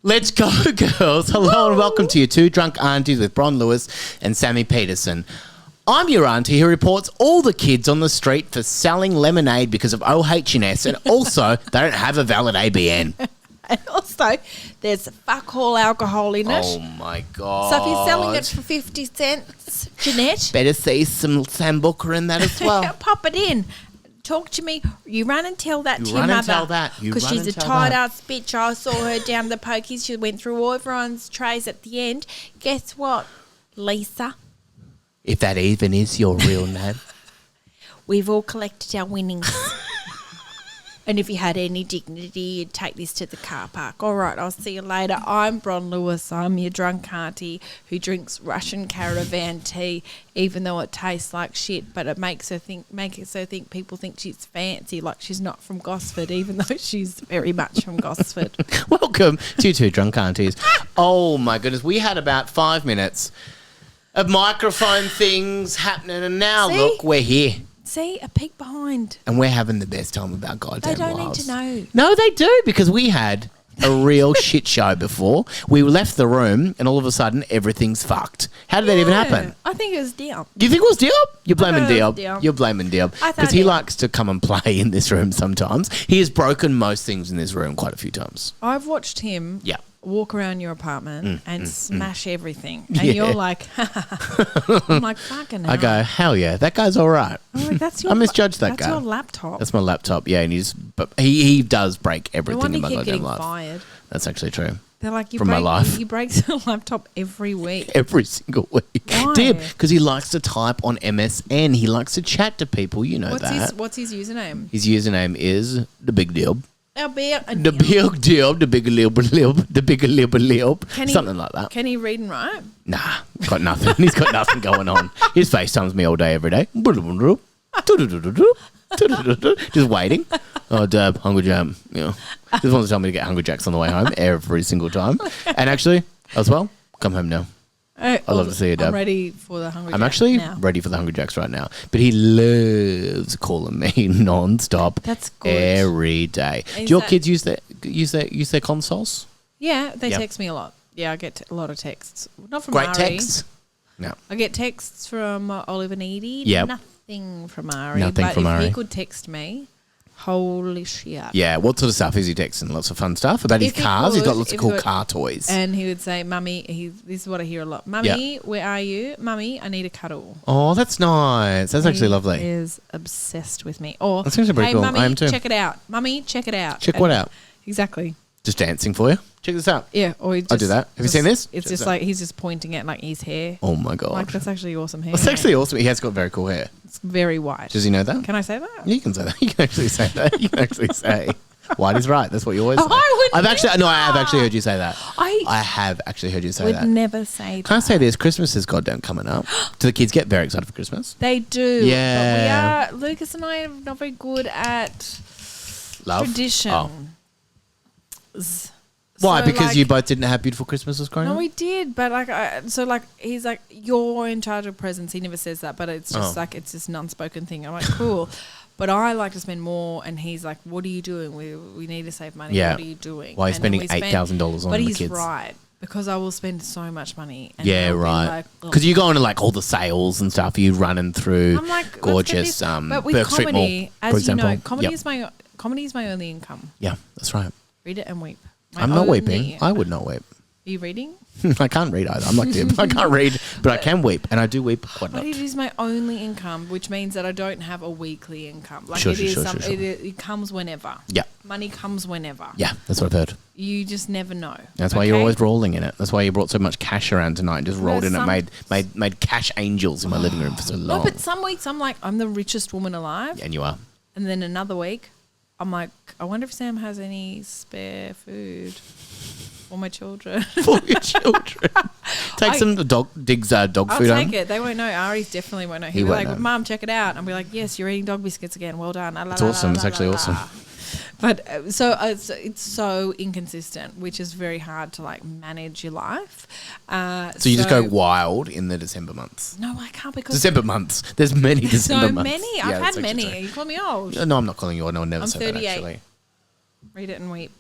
Let's go, girls. Hello and welcome to your Two Drunk Aunties with Bron Lewis and Sammy Petersen. I'm your auntie who reports all the kids on the street for selling lemonade because of OH&S, and also they don't have a valid ABN. And also, there's fuck all alcohol in it. Oh, my God. So if you're selling it for 50 cents, Jeanette, better see some Sambuca in that as well. pop it in. Talk to me. You run and tell that to your mother. You run and tell that. Because she's a tight-ass bitch. I saw her down the pokies. She went through all everyone's trays at the end. Guess what, Lisa? If that even is your real name. We've all collected our winnings. And if you had any dignity, you'd take this to the car park. All right, I'll see you later. I'm Bron Lewis. I'm your drunk auntie who drinks Russian caravan tea, even though it tastes like shit. But it makes her think people think she's fancy, like she's not from Gosford, even though she's very much from Gosford. Welcome to Two Drunk Aunties. Oh my goodness, we had about 5 minutes of microphone things happening, and now look, we're here. See, a peek behind. And we're having the best time of our goddamn lives. They don't need to know. No, they do, because we had a real shit show before. We left the room and all of a sudden everything's fucked. How did that even happen? I think it was Diop. Do you think it was Diop? You're blaming Diop. Diop. You're blaming Diop. Because he likes to come and play in this room sometimes. He has broken most things in this room quite a few times. I've watched him walk around your apartment and smash everything. And you're like, I'm like, fucking hell. I go, hell yeah, that guy's all right. I'm like, that's your I misjudged that guy. That's your laptop. That's my laptop, yeah. And he does break everything in my goddamn life. Fired. That's actually true. They're like, my life. He breaks your laptop every week. Every single week. Why? Dib, because he likes to type on MSN. He likes to chat to people. You know What's his username? His username is The Big Deal. The Big Deal, The Big Lib, something like that. Can he read and write? Nah, got nothing. He's got nothing going on. He just FaceTimes me all day, every day. Just waiting. Oh, Dab, Hungry Jam. You know, just wants to tell me to get Hungry Jacks on the way home every single time. And actually, as well, come home now. I'd love to see you, Dab. I'm ready for the Hungry Jacks. I'm actually now. ready for the Hungry Jacks right now. But he loves calling me non-stop. That's good. Every day. Do your kids use their consoles? Yeah, they text me a lot. Yeah, I get a lot of texts. Not from Great Ari. texts? No. I get texts from Olive and Edie. Yeah. Nothing from Ari. Nothing from Ari. If he could text me, holy shit. Yeah, what sort of stuff is he texting? Lots of fun stuff about his cars? He's got lots of cool car toys. And he would say, Mummy, this is what I hear a lot. Mummy, where are you? Mummy, I need a cuddle. Oh, that's nice. That's actually lovely. He is obsessed with me. Or, that's actually pretty cool. Mummy, I am too. check it out. Mummy, check it out. Check what out? Exactly. Just dancing for you. Check this out. Yeah, or I'll do that. Have you seen this? It's just like he's just pointing at like his hair. Oh my God. Like, that's actually awesome hair. That's actually awesome. He has got very cool hair. It's very white. Does he know that? Can I say that? Yeah, you can say that. You can actually say that. You can actually say white is right. That's what you always say. I have actually heard you say that. I have actually heard you say that. Would never say that. Can I say this? Christmas is goddamn coming up. Do the kids get very excited for Christmas? They do. Yeah. But Lucas and I are not very good at love tradition. Oh. Why? So, because you both didn't have beautiful Christmases growing up? No, we did. But he's like, you're in charge of presents. He never says that, but it's just it's this unspoken thing. I'm like, cool. But I like to spend more, and he's like, what are you doing? We need to save money. Yeah. What are you doing? Why are you spending $8,000 on the kids? But he's right. Because I will spend so much money. And yeah, right. Because you go into like all the sales and stuff. You running through gorgeous Burke Street Mall, as for example. You know, comedy is my only income. Yeah, that's right. Read it and weep. I'm not weeping. I would not weep. Are you reading? I can't read either. I'm like Dib. I can't read, but I can weep, and I do weep quite a lot. But it is my only income, which means that I don't have a weekly income. Like Sure. it comes whenever. Yeah. Money comes whenever. Yeah, that's what I've heard. You just never know. That's why you're always rolling in it. That's why you brought so much cash around tonight. Just rolled in it, made cash angels in my living room for so long. No, but some weeks I'm like, I'm the richest woman alive. Yeah, and you are. And then another week, I'm like, I wonder if Sam has any spare food for my children. For your children. Take some dog food I'll home. take it. They won't know. Ari definitely won't know. He'll be like, Mum, check it out. And I'll be like, yes, you're eating dog biscuits again. Well done. It's awesome. It's actually awesome. But it's so inconsistent, which is very hard to like manage your life. So you just go wild in the December months? No, I can't because December months. There's many December months. So many. I've had many. You call me old. No, I'm not calling you old. No one never said 38. that actually. Read it and weep.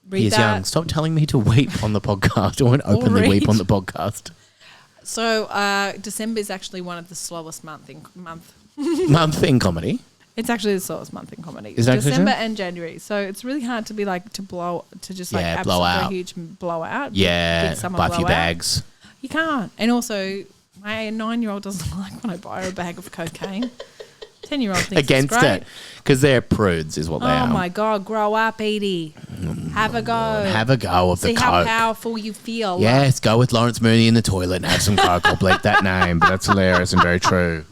read He's that. young. Stop telling me to weep on the podcast. I won't openly read. weep on the podcast. So December is actually one of the slowest month. Month in comedy. It's actually the slowest month in comedy. Is that actually December true? and January. So it's really hard to be like blow Yeah, blow absolutely out. huge blowout. Yeah, Big summer buy a few blowout. bags. You can't. And also, my 9-year-old doesn't like when I buy her a bag of cocaine. 10-year-old thinks Against it's great. it. Because they're prudes is what they Oh are. my God, grow up, Edie. Have a go. Have a go of See the how coke. powerful you feel. Yes, go with Lawrence Mooney in the toilet and have some coke. I'll bleep that name, but that's hilarious and very true.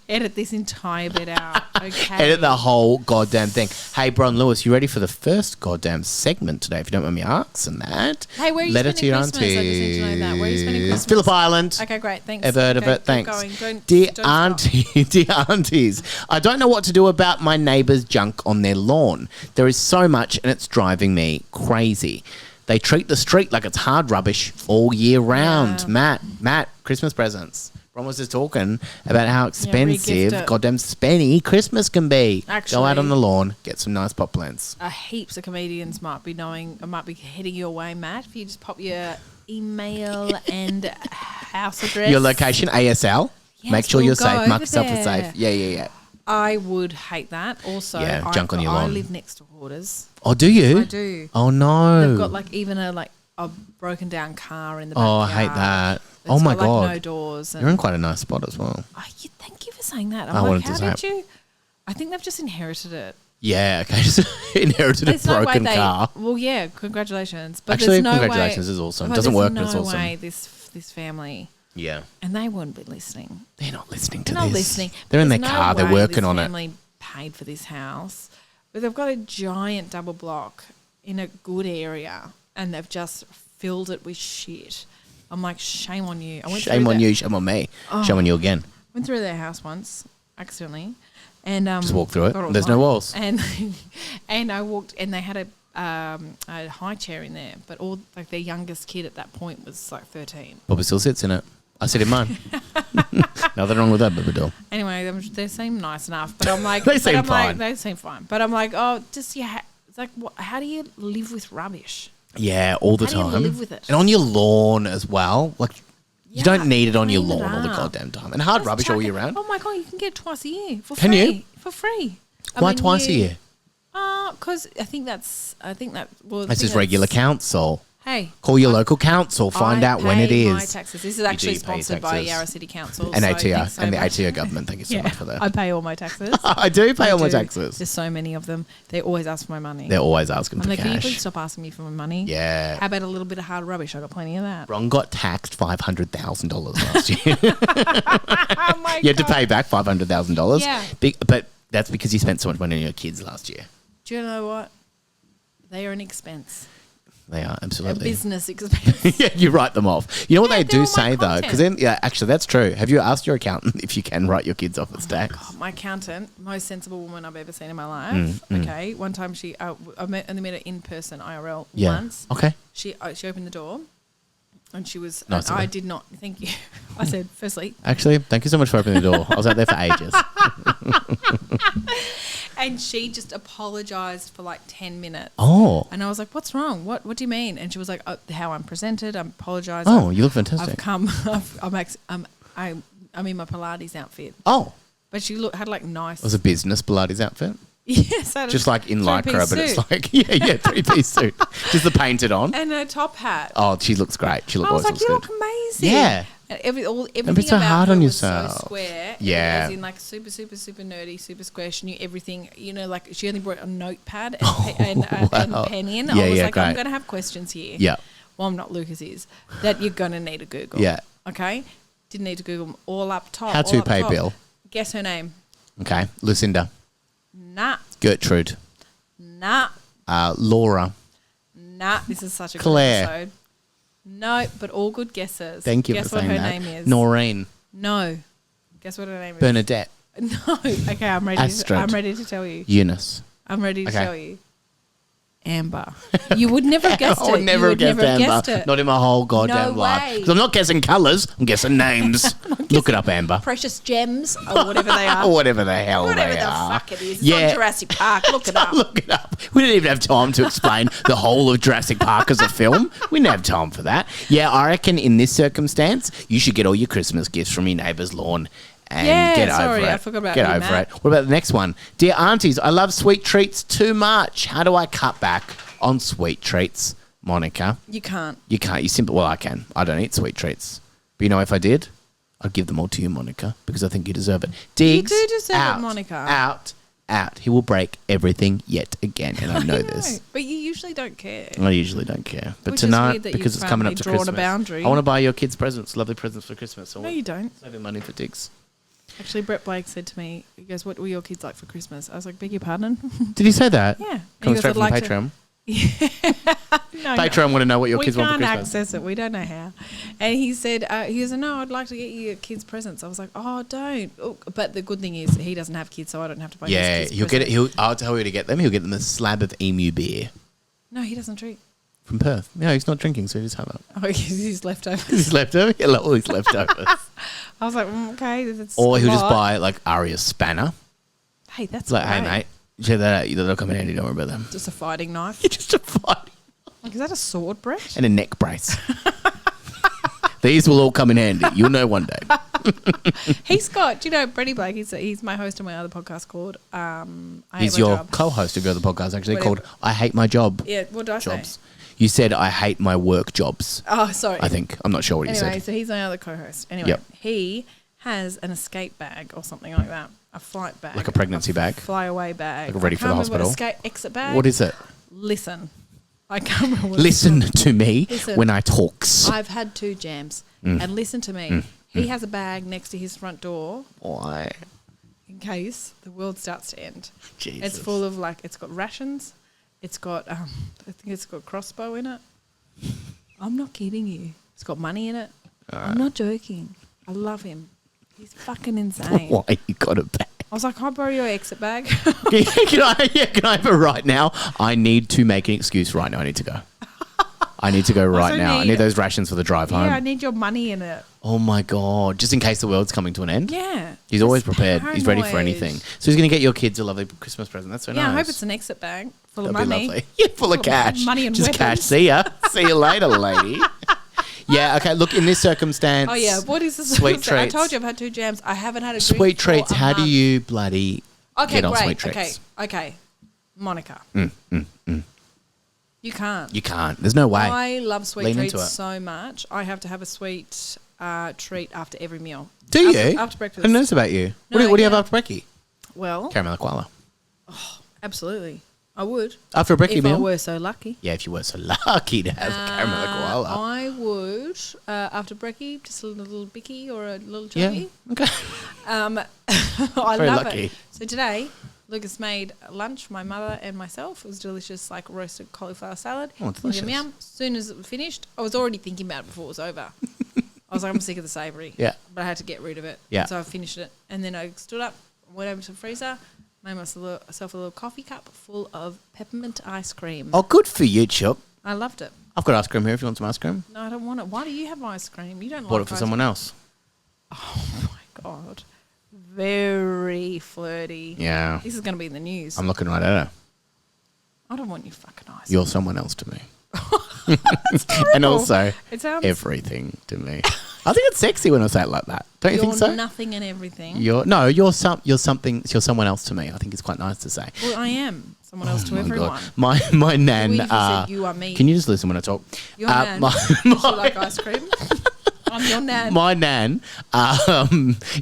Edit this entire bit out. Okay. Edit the whole goddamn thing. Hey, Bron Lewis, you ready for the first goddamn segment today? If you don't mind me asking that. Hey, where are you Let it spending to your Christmas? I just need to know that. Where are you spending aunties. Christmas? Phillip Island. Okay, great. Thanks. Ever heard of Okay, it? keep Thanks. going. Dear Don't stop. dear aunties, I don't know what to do about my neighbour's junk on their lawn. There is so much and it's driving me crazy. They treat the street like it's hard rubbish all year round. Yeah. Matt, Christmas presents. Ron was just talking about how re-gift expensive it. goddamn spenny Christmas can be. Go out Actually- on the lawn, get some nice pot plants. Heaps of comedians might be heading your way, Matt. If you just pop your email and house address. Your location, ASL. Yes, Make sure we'll you're go safe. Mark over yourself as there. safe. Yeah. I would hate that. Also, Yeah, junk on your I lawn. live next to hoarders. Oh, do you? I do. Oh, no. They've got like even a broken down car in the backyard. Oh, I hate that. It's Oh, my got, like, God. no doors. And You're in quite a nice spot as well. Oh, thank you for saying that. I I'm like, wanted to how say did you? I think they've just inherited it. Yeah, okay. So inherited a There's no way broken car. Well, yeah, congratulations. But Actually, there's no congratulations way, is awesome. but Doesn't there's work, no but it's awesome. way this family, Yeah. and they wouldn't be listening. They're not listening to They're not this. listening. They're in their There's no car. They're way working this on it. family paid for this house, but they've got a giant double block in a good area, and they've just filled it with shit. I'm like, shame on you. Shame on you. Shame on me. Shame on you again. Went through their house once accidentally, and Just walk through it. got all There's no nice. walls. And I walked, and they had a high chair in there, but all like their youngest kid at that point was like 13. Bobby still sits in it. I sit in mine. Nothing wrong with that, Bobby doll. Anyway, they seem nice enough, but I'm like, They seem fine. They seem fine, but I'm like, oh, just it's like, how do you live with rubbish? Yeah, all the How do you time. live with it? And on your lawn as well. Like, you Yeah, don't need it on your clean it lawn all the up. goddamn time. And hard Just rubbish chuck all it- year round. Oh my God, you can get it twice a year for Can free. you? For free. Why twice a year? Because I think that. Well, That's just regular council. Hey, Call your local council. Find I out when it pay my is. taxes. This is actually do pay sponsored by taxes. Yarra City Council. And so ATO. thanks so And the much. ATO government. Thank you so Yeah, much for that. I pay all my taxes. I do pay all my do. taxes. There's so many of them. They always ask for my money. They're always asking I'm for like, can you cash. please stop asking me for my money? Yeah. How about a little bit of hard rubbish? I got plenty of that. Ron got taxed $500,000 last year. Oh my You had to God. pay back $500,000. Yeah. But that's because you spent so much money on your kids last year. Do you know what? They are an expense. They are, A absolutely. business expense. Yeah, you write them off. You know what Yeah, they they're do all my say though, because then actually that's true. Have you asked your accountant if you can write your kids off as tax? God, my accountant, most sensible woman I've ever seen in my life. Okay, one time she, I only met her in person IRL Yeah. once. Okay. She opened the door, and she was. Nice of I her. did not. Thank you. I said, firstly, Actually, thank you so much for opening the door. I was out there for ages. and she just apologized for like 10 minutes. Oh. And I was like, "What's wrong? What do you mean?" And she was like, "How I'm presented. I'm apologizing. Oh, you look fantastic. I've come. I'm in my Pilates outfit." Oh. But she had like nice. It was a business Pilates outfit. Yes, I had a Just like in three-piece Lycra, but it's suit. like, yeah, three-piece suit. Just the painted on. And a top hat. Oh, she looks great. She I was always like, looks you good. look amazing. Yeah. And everything be so about hard her on was yourself. so square. Yeah. As in like super, super, super nerdy, super square. She knew everything. You know, like she only brought a notepad and, and pen in. Yeah, I was yeah, like, I'm great. going to have questions here. Yeah. Well, I'm not Lucas is. That you're going to need to Google. Yeah. Okay? Didn't need to Google them all up top. How all to up pay top. bill. Guess her name. Okay. Lucinda. Nah. Gertrude. Nah. Laura. Nah. This is such a Claire. good episode. No, but all good guesses. Thank you Guess for what saying her that. name is. Noreen. No. Guess what her name is. Bernadette. No. Okay, I'm ready. Astrid. I'm ready to tell you. Eunice. I'm ready to Okay. tell you. Amber. You would never have guessed it. I would never have guessed Amber. guessed it. Not in my whole goddamn No life. way. Because I'm not guessing colours. I'm guessing names. I'm not Look it up, Amber. Precious gems or whatever they are. Or whatever the hell Whatever they the are. fuck it is. It's on Jurassic Park. Look it up. Look it up. We didn't even have time to explain the whole of Jurassic Park as a film. We didn't have time for that. Yeah, I reckon in this circumstance, you should get all your Christmas gifts from your neighbour's lawn and get over it. I forgot about Get you, over Matt. it. What about the next one? Dear aunties, I love sweet treats too much. How do I cut back on sweet treats, Monica? You can't. You can't. You simply. Well, I can. I don't eat sweet treats. But you know, if I did, I'd give them all to you, Monica, because I think you deserve it. Diggs, You do deserve it, out, Monica. Out. He will break everything yet again, and I know this. But you usually don't care. I usually don't care. But Which is tonight, weird that because you've it's coming up finally to drawn a Christmas, boundary. I want to buy your kids presents, lovely presents for Christmas. So No, you don't. saving money for Diggs. Actually, Brett Blake said to me, he goes, what were your kids like for Christmas? I was like, beg your pardon? Did he say that? Yeah. Coming He straight goes, from "I'd like to-" Patreon. No, Patreon want to know what your we kids want for can't Christmas. access it. We don't know how. And he said, he goes, no, I'd like to get you your kids presents. I was like, oh, don't. Oh, but the good thing is he doesn't have kids, so I don't have to buy Yeah, his kids he'll get it. presents. I'll tell you to get them. He'll get them a slab of emu beer No, he doesn't drink. from Perth. No, he's not drinking, so he just have it. Oh, he's leftovers. His leftover. Yeah, all his leftovers. I was like, okay, that's Or a he'll just lot. buy like Aria's spanner. Hey, that's It's like, hey great. mate, check that out. That'll come in handy. Don't worry about them. Just a fighting knife. Just a fight Like, is that a sword, Brett? and a neck brace. These will all come in handy. You'll know one day. He's got, do you know, Bretty Blake, he's my host on my other podcast called I Hate He's My your Job. co-host of the other podcast, actually, Whatever. called I Hate My Job. Yeah, what did I Jobs. say? You said I hate my work jobs. Oh, sorry. I think. I'm not sure what you Anyway, said. so he's my other co-host. Anyway, Yep. he has an escape bag or something like that, a flight bag. Like a pregnancy bag? Flyaway bag. Like ready I for the can't remember what hospital? exit bag. What is it? Listen. I can't remember what Listen it's to me Listen. when I talks. called. I've had 2 Jamsz. And listen to me. He has a bag next to his front door Why? in case the world starts to end. Jesus. It's full of it's got rations. It's got, I think it's got crossbow in it. I'm not kidding you. It's got money in it. I'm not joking. I love him. He's fucking insane. Why you got it back? I was like, can I borrow your exit bag? Can I have it right now? I need to make an excuse right now. I need to go. I need to go right also now. I need- need those rations for the drive home. Yeah, I need your money in it. Oh my God. Just in case the world's coming to an end? Yeah. He's always Just prepared. He's ready for paranoid. anything. So he's going to get your kids a lovely Christmas present. That's so nice. Yeah, I hope it's an exit bag full That'd of be money. lovely. Yeah, full of cash. money and just weapons. cash. See ya. See you later, lady. Yeah, okay. Look, in this circumstance. Oh, yeah. What is this? Sweet treats. I told you I've had 2 Jamsz. I haven't had a drink Sweet for treats. a How do month. you bloody Okay, get on great. sweet treats? Okay. Monica. You can't. You can't. There's no way. I love sweet Lean into treats it. so much. I have to have a sweet treat after every meal. Do you? After breakfast. Who knows about you? No, what do you have yeah. after brekkie? Well, Caramel koala. absolutely. I would. After a brekkie If meal? I were so lucky. Yeah, if you were so lucky to have a caramel koala. I would, after brekkie, just a little bicky or a little Yeah. chuggy. Okay. I Very love lucky. it. So today, Lucas made lunch for my mother and myself. It was delicious, like roasted cauliflower salad. Oh, delicious. Yum, yum. As soon as it finished, I was already thinking about it before it was over. I was like, I'm sick of the savoury. Yeah. But I had to get rid of it. Yeah. So I finished it. And then I stood up, went over to the freezer, made myself a little coffee cup full of peppermint ice cream. Oh, good for you, Chuck. I loved it. I've got ice cream here if you want some ice cream. No, I don't want it. Why do you have ice cream? You don't Bought like it for ice someone else. Oh my God. Very flirty. Yeah. This is going to be in the news. I'm looking right at her. I don't want your fucking ice You're someone else to me. And also It sounds everything to me. I think it's sexy when I say it like that. Don't you you're think so? nothing and everything. You're someone else to me. I think it's quite nice to say. Well, I am someone else to Oh my everyone. God. My nan. Weird if you said you are me. Can you just listen when I talk? Your nan. Does she like ice cream? I'm your nan. My nan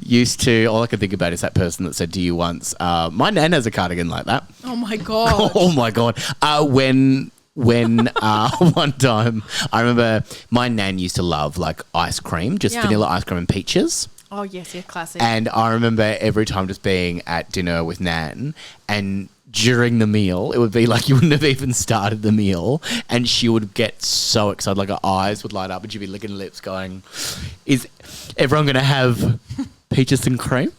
used to. All I can think about is that person that said to you once. My nan has a cardigan like that. Oh my God. Oh my God. When one time, I remember my nan used to love like ice cream, just Yeah. vanilla ice cream and peaches. Oh, yes, yeah, classic. And I remember every time just being at dinner with Nan, and during the meal, it would be like you wouldn't have even started the meal, and she would get so excited, like her eyes would light up, and she'd be licking her lips going, is everyone going to have peaches and cream?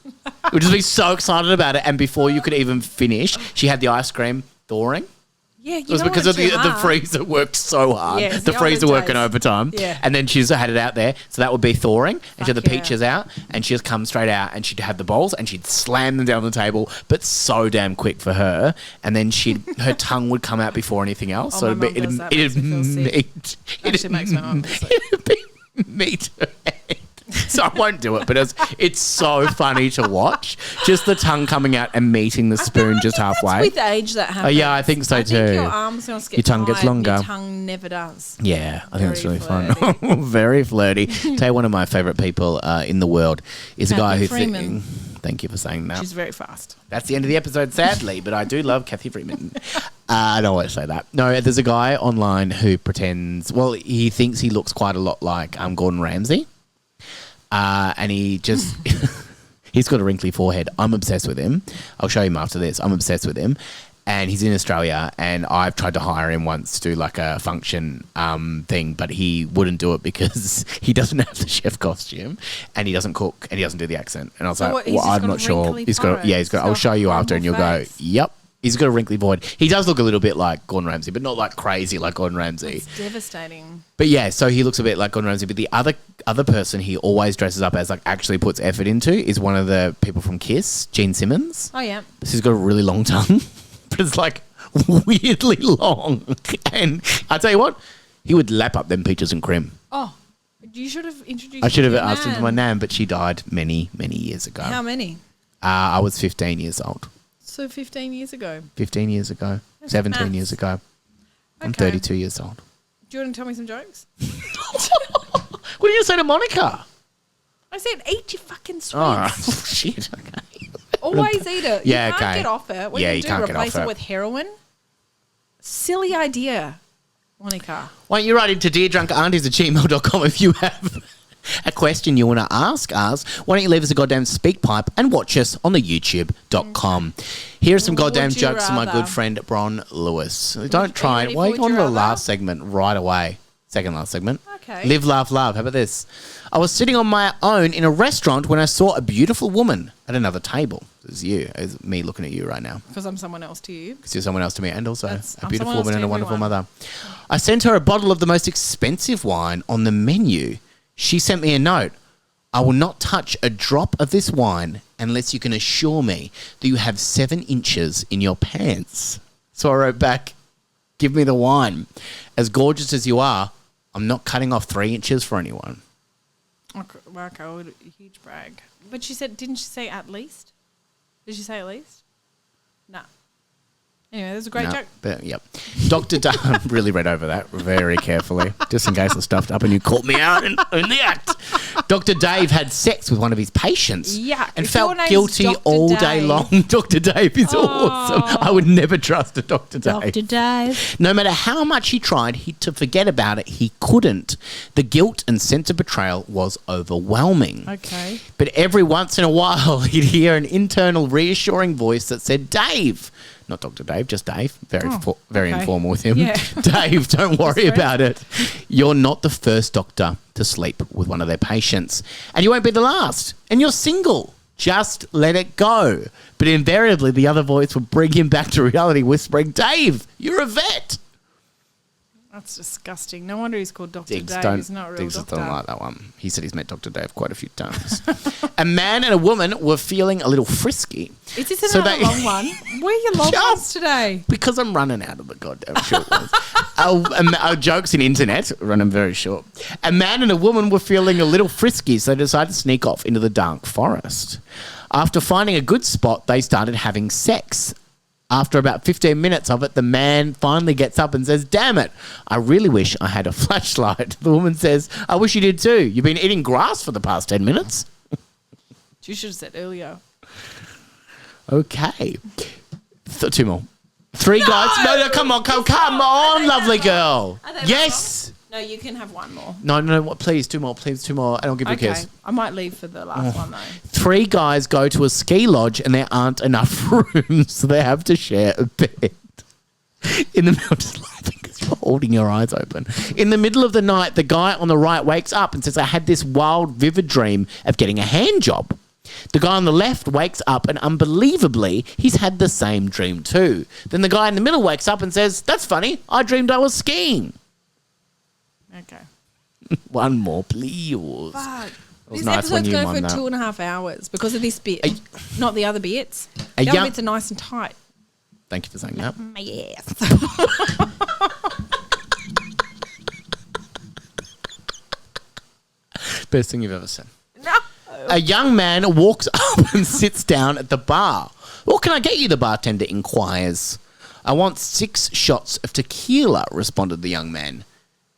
Would just be so excited about it, and before you could even finish, she had the ice cream thawing. Yeah, it was because of the freezer worked so hard. Yeah, the freezer working overtime. Yeah. And then she's had it out there. So that would be thawing. And she had the yeah. peaches out. And she'd come straight out and she'd have the bowls and she'd slam them down on the table, but so damn quick for her. And then her tongue would come out before anything else. Oh, my mum does that. Makes me feel sick. Actually makes my mum feel sick. It'd be meat. So I won't do it, but it's so funny to watch. Just the tongue coming out and meeting the spoon just halfway. With age that happens. Oh, yeah, I think so too. I think your arms going to get your tongue gets longer. Your tongue never does. Yeah, I think that's really fun. Very flirty. Tell you, one of my favourite people in the world is a guy who thank you for saying that. She's very fast. That's the end of the episode, sadly, but I do love Kathy Freeman. I don't want to say that. No, there's a guy online who pretends, well, he thinks he looks quite a lot like Gordon Ramsay. And he just, he's got a wrinkly forehead. I'm obsessed with him. I'll show him after this. I'm obsessed with him. And he's in Australia, and I've tried to hire him once to do like a function thing, but he wouldn't do it because he doesn't have the chef costume, and he doesn't cook, and he doesn't do the accent. And I was like, well, I'm not sure. He's got, I'll show you after, and you'll go, yep. He's got a wrinkly forehead. He does look a little bit like Gordon Ramsay, but not like crazy like Gordon Ramsay. It's devastating. But yeah, so he looks a bit like Gordon Ramsay. But the other person he always dresses up as, like actually puts effort into, is one of the people from Kiss, Gene Simmons. Oh, yeah. She's got a really long tongue, but it's like weirdly long. And I tell you what, he would lap up them peaches and cream. Oh, you should have introduced I should have asked him for my nan, but she died many, many years ago. How many? I was 15 years old. So 15 years ago. 15 years ago. That's 17 maths. years ago. Okay. I'm 32 years old. Do you want to tell me some jokes? What did you say to Monica? I said, eat your fucking sweets. Oh, right. Shit. Okay. Always eat it. Yeah, you can't okay. get off it. What Yeah, you you do, can't get replace off it it. with heroin? Silly idea, Monica. Why don't you write into deardrunkaunties@gmail.com if you have a question you want to ask us. Why don't you leave us a goddamn speak pipe and watch us on the youtube.com. Here are some goddamn Would you jokes from my rather? good friend Bron Lewis. Don't try it. ready Why are for you would on you the rather? last segment right away? Second last segment. Okay. Live, laugh, love. How about this? I was sitting on my own in a restaurant when I saw a beautiful woman at another table. This is you. It's me looking at you right now. Because I'm someone else to you. Because you're someone else to me, and also I'm a beautiful someone else woman to and a wonderful everyone. mother. I sent her a bottle of the most expensive wine on the menu. She sent me a note. I will not touch a drop of this wine unless you can assure me that you have 7 inches in your pants. So I wrote back, give me the wine. As gorgeous as you are, I'm not cutting off 3 inches for anyone. Okay, well, huge brag. But she said, didn't she say at least? Did she say at least? No. Anyway, that was a great No, joke. but, yep. Dr. Dave, really read over that very carefully, just in case I stuffed up and you caught me out in the act. Dr. Dave had sex with one of his patients Yuck. and If felt your name's guilty Dr. all day Dave. long. Dr. Dave is awesome. I would never trust a Dr. Dave. Dr. Dave. No matter how much he tried to forget about it, he couldn't. The guilt and sense of betrayal was overwhelming. Okay. But every once in a while, he'd hear an internal reassuring voice that said, Dave. Not Dr. Dave, just Dave. Very okay. informal with him. Yeah. Dave, don't worry about it. You're not the first doctor to sleep with one of their patients. And you won't be the last. And you're single. Just let it go. But invariably, the other voice would bring him back to reality, whispering, Dave, you're a vet. That's disgusting. No wonder he's called Dr. Diggs Dave. He's not a real Diggs doctor. doesn't like that one. He said he's met Dr. Dave quite a few times. A man and a woman were feeling a little frisky. Is this another long one? Where are your long Shut ones today? Because I'm running out of the goddamn short ones. Our jokes in internet run them very short. A man and a woman were feeling a little frisky, so they decided to sneak off into the dark forest. After finding a good spot, they started having sex. After about 15 minutes of it, the man finally gets up and says, damn it, I really wish I had a flashlight. The woman says, I wish you did too. You've been eating grass for the past 10 minutes. You should have said earlier. Okay. 2 more. 3 guys. No, come on, lovely girl. Yes. No, you can have one more. No, please, 2 more, please, 2 more. And I'll give you a kiss. I might leave for the last one though. 3 guys go to a ski lodge and there aren't enough rooms, so they have to share a bed. In the middle, I'm just laughing because you're holding your eyes open. In the middle of the night, the guy on the right wakes up and says, I had this wild, vivid dream of getting a hand job. The guy on the left wakes up and unbelievably, he's had the same dream too. Then the guy in the middle wakes up and says, "That's funny, I dreamed I was skiing." Okay. One more, please. Fuck. was This nice when episode's you going won for that. 2.5 hours because of this bit, not the other bits. A The other young- bits are nice and tight. Thank you for saying that. My ass. Best thing you've ever said. No. A young man walks up and sits down at the bar. "What can I get you?" the bartender inquires. "I want 6 shots of tequila," responded the young man.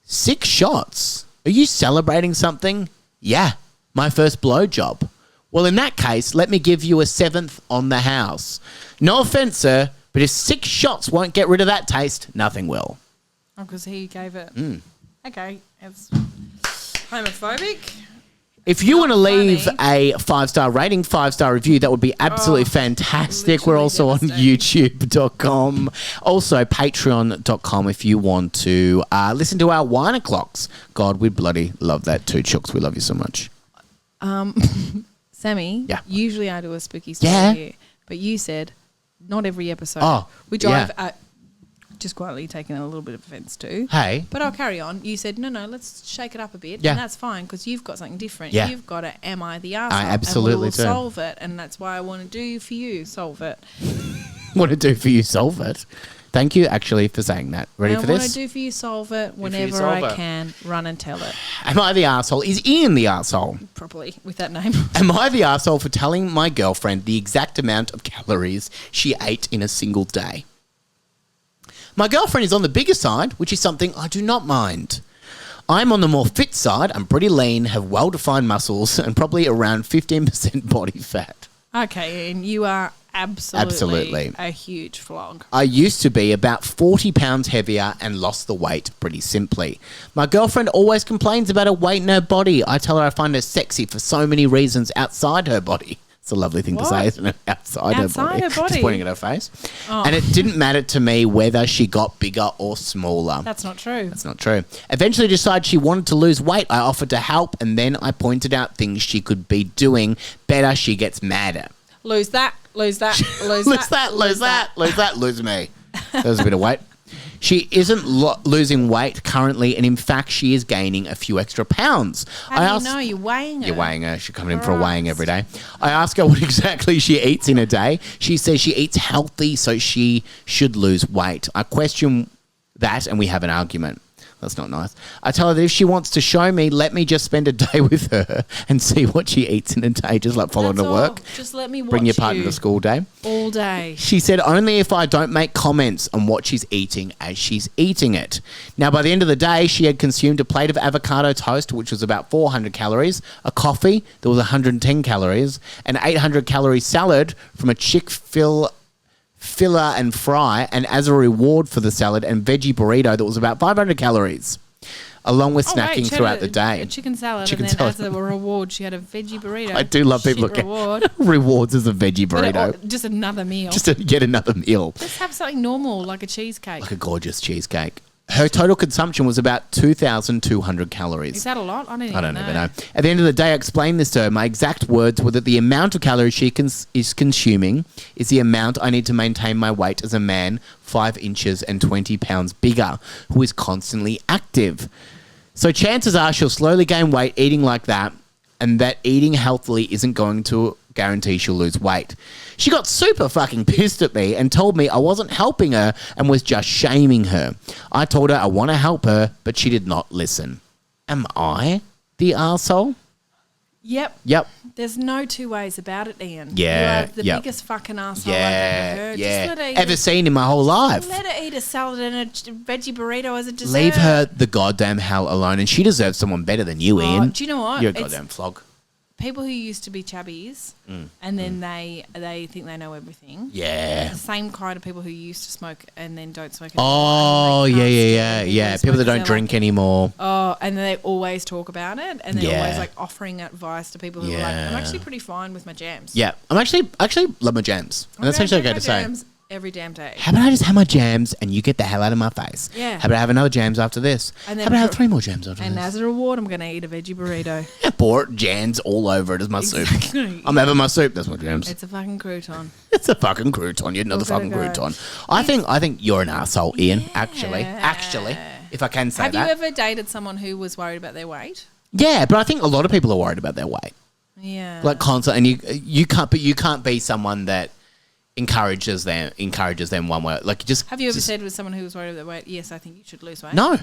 6 shots? Are you celebrating something? "Yeah, my first blowjob." "Well, in that case, let me give you a 7th on the house." "No offense, sir, but if 6 shots won't get rid of that taste, nothing will." Oh, because he gave it. Mm. Okay. It's homophobic. If you want to leave funny. a 5-star rating, 5-star review, that would be absolutely fantastic. We're literally also on devastating. youtube.com. Also, patreon.com if you want to listen to our wine o'clocks. God, we bloody love that too, Chooks. We love you so much. Sammy, Yeah. usually I do a spooky story Yeah. here, but you said not every episode. Oh, which yeah. I've just quietly taken a little bit of offence to. Hey. But I'll carry on. You said, no, let's shake it up a bit. Yeah. And that's fine because you've got something different. Yeah. You've got a Am I the Arsehole? I absolutely and we will do. solve it. And that's why I want to do for you, solve it. What to do for you, solve it. Thank you, actually, for saying that. Ready and for I want this? to do for you, solve it for you, whenever solve I it. can. Run and tell it Am I the arsehole? Is Ian the arsehole? properly with that name. Am I the arsehole for telling my girlfriend the exact amount of calories she ate in a single day? My girlfriend is on the bigger side, which is something I do not mind. I'm on the more fit side. I'm pretty lean, have well-defined muscles, and probably around 15% body fat. Okay, and you are absolutely a huge flog. I used to be about 40 pounds heavier and lost the weight pretty simply. My girlfriend always complains about her weight in her body. I tell her I find her sexy for so many reasons outside her body. It's a lovely thing to What? say, isn't it? Outside her body. her body? Just pointing at her face. Oh. And it didn't matter to me whether she got bigger or smaller. That's not true. That's not true. Eventually decided she wanted to lose weight. I offered to help, and then I pointed out things she could be doing better. She gets madder. Lose that, lose that, lose Lose that, lose that, lose that, lose me. That was a bit of weight. She isn't losing weight currently, and in fact, she is gaining a few extra pounds. How do you know? You're weighing her. You're weighing her. She's coming in for a weighing every day. I ask her what exactly she eats in a day. She says she eats healthy, so she should lose weight. I question that, and we have an argument. That's not nice. I tell her that if she wants to show me, let me just spend a day with her and see what she eats in a day, just like following That's to work. all. Just let me watch Bring your partner to school day. all day. She said only if I don't make comments on what she's eating as she's eating it. Now, by the end of the day, she had consumed a plate of avocado toast, which was about 400 calories, a coffee that was 110 calories, an 800-calorie salad from a Chick-fil-A filler and fry, and as a reward for the salad and veggie burrito that was about 500 calories, along with snacking throughout the day. A chicken salad, Chicken and then salad. as a reward, she had a veggie burrito. I do love people Shit who reward. get rewards as a veggie But burrito. just another meal. Just to get another meal. Just have something normal, like a cheesecake. Like a gorgeous cheesecake. Her total consumption was about 2,200 calories. Is that a lot? I I don't even know. At the end of the day, I explained this to her. My exact words were that the amount of calories she is consuming is the amount I need to maintain my weight as a man 5 inches and 20 pounds bigger who is constantly active. So chances are she'll slowly gain weight eating like that, and that eating healthily isn't going to guarantee she'll lose weight. She got super fucking pissed at me and told me I wasn't helping her and was just shaming her. I told her I want to help her, but she did not listen. Am I the arsehole? Yep. Yep. There's no two ways about it, Ian. Yeah, You are the yep. biggest fucking arsehole I've ever heard. Yeah. Just let her eat Ever seen in my whole life. Let her eat a salad and a veggie burrito as a dessert. Leave her the goddamn hell alone, and she deserves someone better than you, Ian. Do you know what? You're a It's goddamn flog. people who used to be chubbies and then they think they know everything. Yeah. The same kind of people who used to smoke and then don't smoke Oh, anymore. And they yeah. can't stand Yeah. who People that smoke, don't they're drink like, anymore. oh, and they always talk about it, and they're Yeah. always like offering advice to people who are like, I'm Yeah. actually pretty fine with my jams. Yeah. I'm actually love my jams. And that's Okay, actually okay my to say. jams. every damn day. How about I just have my jams and you get the hell out of my face? Yeah. How about I have another jams after this? And How then about I have 3 more jams after And this? as a reward, I'm going to eat a veggie burrito. Pour jams all over it as my soup. I'm having my soup. That's my jams. It's a fucking crouton. It's a fucking crouton. You're another fucking We're gonna go. crouton. I think you're an asshole, Ian. Actually, if I can say Have that. you ever dated someone who was worried about their weight? Yeah, but I think a lot of people are worried about their weight, Yeah. like constant. And you can't be someone that encourages them one way. Like just. Have you ever just, said with someone who was worried about their weight, yes, I think you should lose weight? No.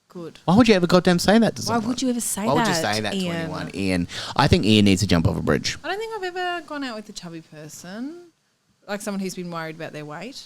Good. Why would you ever goddamn say that to Why someone? would you ever say that? Why would you say that to Ian? anyone, Ian? I think Ian needs to jump off a bridge. I don't think I've ever gone out with a chubby person, like someone who's been worried about their weight.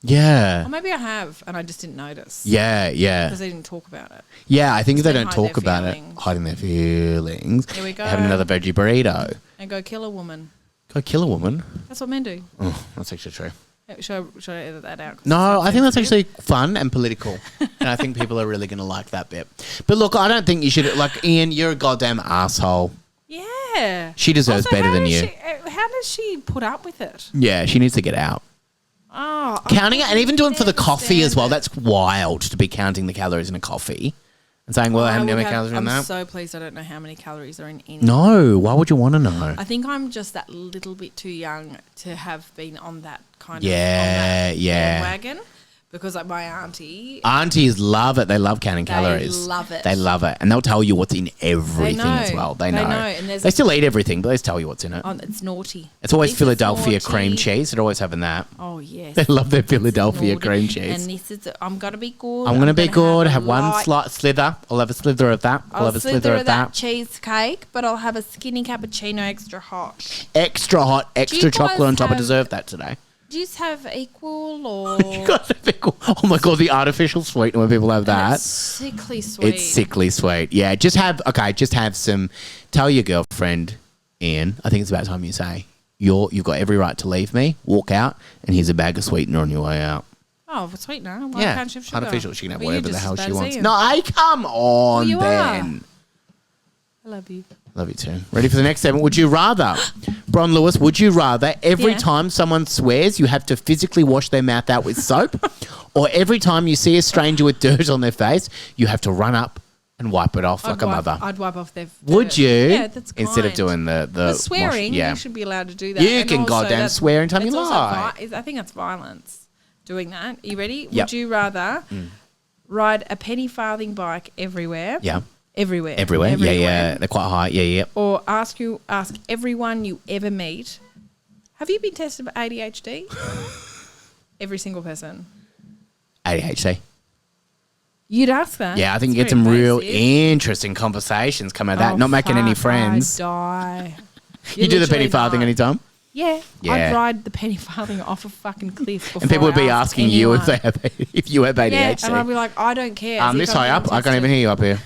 Yeah. Or maybe I have, and I just didn't notice. Yeah. Because they didn't talk about it. Yeah, I think if they They don't hide talk their about feelings. it, hiding their feelings, Here we go. having another veggie burrito, And go kill a woman. go kill a woman. That's what men do. Oh, that's actually true. Should I edit that out? 'Cause No, it's I think that's sensitive. actually fun and political. And I think people are really going to like that bit. But look, I don't think you should, like, Ian, you're a goddamn asshole. Yeah. She deserves Also, better how than does you. How does she put up with it? Yeah, she needs to get out. Oh, Counting it and even doing it for the can't coffee as well. stand it. That's wild to be counting the calories in a coffee and saying, well, how many calories are in I'm that? so pleased I don't know how many calories are in any. No, why would you want to know? I think I'm just that little bit too young to have been on that kind Yeah, of yeah. bandwagon, because like my auntie, Aunties love it. They love counting calories. love it. They love it. And they'll tell you what's in everything as know. well. They They know. know, and there's- They still eat everything, but they tell you what's in it. oh, it's naughty. It's always This is Philadelphia cream naughty. cheese. They're always having that. Oh yes, They love their Philadelphia naughty. cream cheese. And this is I'm gonna be good. I'm going to be good. a Have one light- slither. I'll have a slither of that. I'll have a slither of that. cheesecake, but I'll have a skinny cappuccino extra hot. Extra hot, extra you guys chocolate on top. I have- deserve that today. Do you have equal or? You got the pickle. Oh my God, the artificial sweetener when people have that. It's sickly sweet. It's sickly sweet. Yeah, just have some. Tell your girlfriend, Ian. I think it's about time you say you've got every right to leave me. Walk out, and here's a bag of sweetener on your way out. Oh, sweetener. Why Yeah, can't she have sugar? artificial. She can have Well, you're whatever the just hell as bad she as wants. Ian. No, come on, you then. I love you. Love you too. Ready for the next segment? Would you rather, Bron Lewis? Would you rather every Yeah. time someone swears you have to physically wash their mouth out with soap, or every time you see a stranger with dirt on their face you have to run up and wipe it off like a mother? I'd wipe off their. Would dirt. you? Yeah, that's kind. Instead of doing the But swearing, wash, yeah. you should be allowed to do that. You And can also goddamn that's- swear anytime you it's also like. I think that's violence. Doing that. Are you ready? Yep. Would you rather ride a penny farthing bike everywhere? Yeah. Everywhere. Everywhere. Yeah. They're quite high. Yeah. Or ask everyone you ever meet, have you been tested for ADHD? Every single person. ADHD. You'd ask that. Yeah, I think It's you get some very real basic. interesting conversations come out of that. Oh, Not making any fuck, friends. I'd die. You do the penny literally farthing die. anytime? Yeah, Yeah. I'd ride the penny farthing off a fucking cliff before And people would be I ask asking you if anyone. if you have ADHD. Yeah, and I'd be like, I don't care. As if This I've high been up, I can't even tested. hear you up here.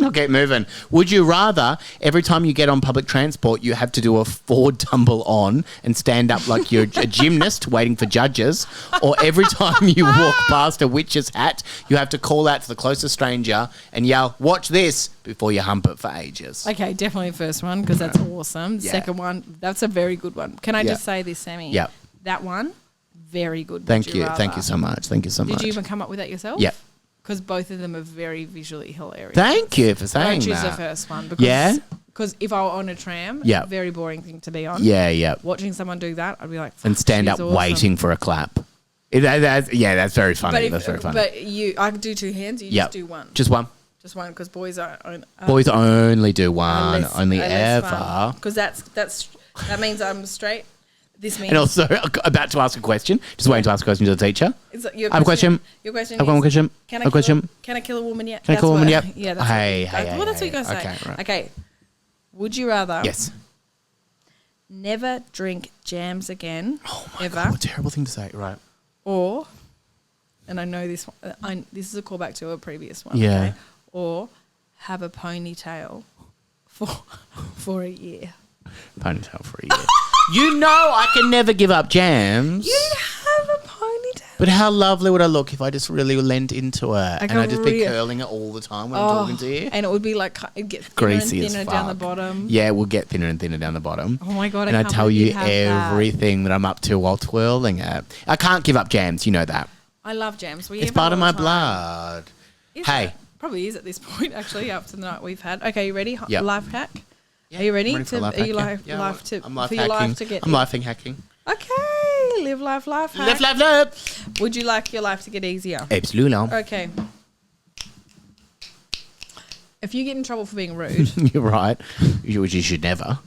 I'll get moving. Would you rather every time you get on public transport you have to do a forward tumble on and stand up like you're a gymnast waiting for judges, or every time you walk past a witch's hat you have to call out to the closest stranger and yell, "Watch this," before you hump it for ages? Okay, definitely the first one because that's awesome. The Yeah. second one, that's a very good one. Can I Yeah. just say this, Sammy? Yeah. That one, very good. Thank Would you. rather. Thank you so much. Thank you so much. Did you even come up with that yourself? Yeah. Because both of them are very visually hilarious. Thank you for saying Don't choose that. the first one because Yeah? Because if I were on a tram, Yeah. very boring thing to be on. Yeah. Watching someone do that, I'd be like, And "Fuck, stand she's up awesome." waiting for a clap. That's very funny. That's very funny. But I can do two hands. You Yep. just do one. Just one. Just one because boys are Boys only do one. Only less ever. Because that means I'm straight. This means And also, about to ask a question. Just waiting to ask a question to the teacher. your I have a question. Your question. I've got one is, question. Can A question. Can I kill a woman yet? Can I kill a woman yet? Yeah. That's Hey, what, hey, well, that's hey, what you gotta okay, say. right. Okay. Would you rather? Yes. Never drink jams again, Oh my ever, God, what a terrible thing to say. Right. or, and I know this one. This is a callback to a previous one. Yeah. Okay? Or have a ponytail for a year. Ponytail for a year. You know I can never give up jams. You have a ponytail. But how lovely would I look if I just really leant into it and I'd just be curling it all the time when I'm talking to you? And it would be like, it'd get thinner Greasy and as thinner fuck. down the bottom. Yeah, we'll get thinner and thinner down the bottom. Oh my God, and I can't tell believe you have that. everything that I'm up to while twirling it. I can't give up Jamsz, you know that. I love Jamsz. It's part of my blood. Hey. It? Probably is at this point, actually, after the night we've had. Okay, you ready? Yep. Life hack? Yeah, Are you ready? I'm ready for a life hack, yeah. I'm life for your life to get I'm life hacking. Okay, live life hack. Live. Would you like your life to get easier? Absolutely. Okay. If you get in trouble for being rude, You're right. Which you should never.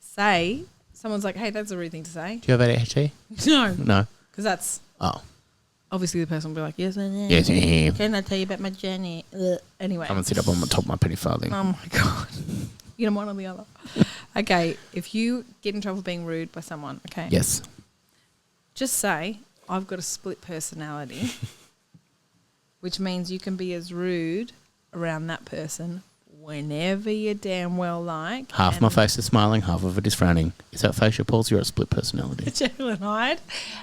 say, someone's like, hey, that's a rude thing to say. Do you have ADHD? No. No. Because that's, Oh. obviously the person will be like, yes, Yes. can I tell you about my journey? Anyway. Come and sit up on the top of my penny farthing. Oh my God. You know, one or the other. Okay, if you get in trouble for being rude by someone, okay? Yes. Just say, I've got a split personality, which means you can be as rude around that person whenever you damn well like. Half my face is smiling, half of it is frowning. Is that facial palsy or a split personality? Jekyll and Hyde,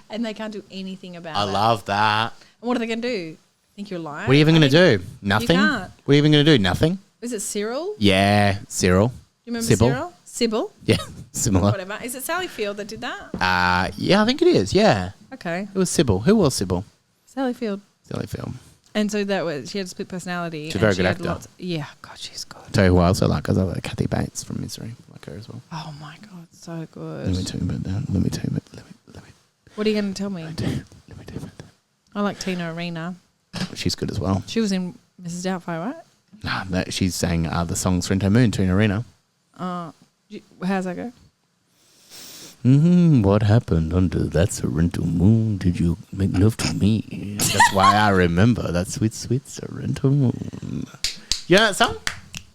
and they can't do anything about it. I love that. And what are they going to do? Think you're lying? What are you even going to do? Nothing? can't. What are you even going to do? Nothing? Is it Cyril? Yeah, Cyril. Do you remember Sybil. Cyril? Sybil? Yeah, similar. Whatever. Is it Sally Field that did that? Yeah, I think it is, yeah. Okay. It was Sybil. Who was Sybil? Sally Field. Silly film. And so that was, she had a split personality. She's a very and she good had actor. lots- yeah, God, she's good. Tell you who I also like, because I like Kathy Bates from Misery. I like her as well. Oh my God, so Let good. me tell you about that. Let me tell you about What are you going to tell me? Let me tell you about that. I like Tina Arena. She's good as well. She was in Mrs. Doubtfire, right? Nah, she's sang the song Sorrento Moon to an arena. How's that go? What happened under that Sorrento moon? Did you make love to me? That's why I remember that sweet, sweet Sorrento moon. You know that song?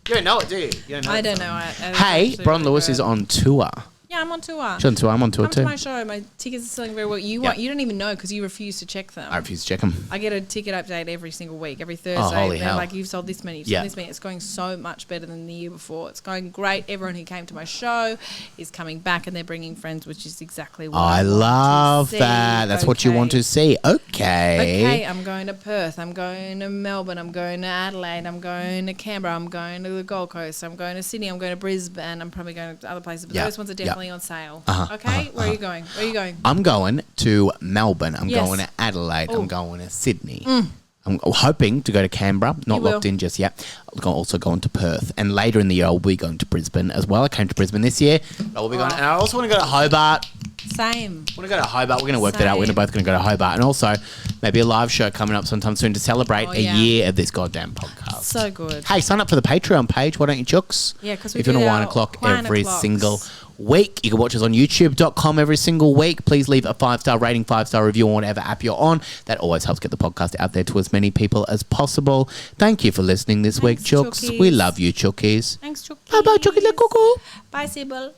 You don't know it, do you? I don't know. Hey, Bron Lewis is on tour. Yeah, I'm on tour. She's on tour. I'm on tour Come too. to my show. My tickets are selling very well. You don't even know because you refuse to check them. I refuse to check them. I get a ticket update every single week, every Thursday. holy They're hell. like, you've sold this many, you've sold this many. It's going so much better than the year before. It's going great. Everyone who came to my show is coming back and they're bringing friends, which is exactly what I want love to see. that. That's what you want to see. Okay. Okay, I'm going to Perth. I'm going to Melbourne. I'm going to Adelaide. I'm going to Canberra. I'm going to the Gold Coast. I'm going to Sydney. I'm going to Brisbane. I'm probably going to other places, but those ones are definitely on sale. Okay, where are you going? Where are you going? I'm going to Melbourne. I'm Yes. going to Adelaide. Ooh. I'm going to Sydney. I'm hoping to go to Canberra. Not You will. locked in just yet. I'm also going to Perth. And later in the year, I'll be going to Brisbane as well. I came to Brisbane this year. I will be going. And I also want to go to Hobart. Same. I want to go to Hobart. We're going to work that out. We're Same. both going to go to Hobart. And also maybe a live show coming up sometime soon to celebrate Oh, a yeah. year of this goddamn podcast. So good. Hey, sign up for the Patreon page. Why don't you, Chooks? Yeah, 'cause we if you do want to our wine o'clock wine every o'clocks. single week. You can watch us on youtube.com every single week. Please leave a 5-star rating, 5-star review on whatever app you're on. That always helps get the podcast out there to as many people as possible. Thank you for listening this week, Thanks, Chooks. Chookies. We love you, Chookies. Thanks, Chucky. Bye-bye, Chookies. Le cuckoo. Bye, Sybil.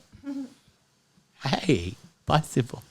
Hey, bye, Sybil.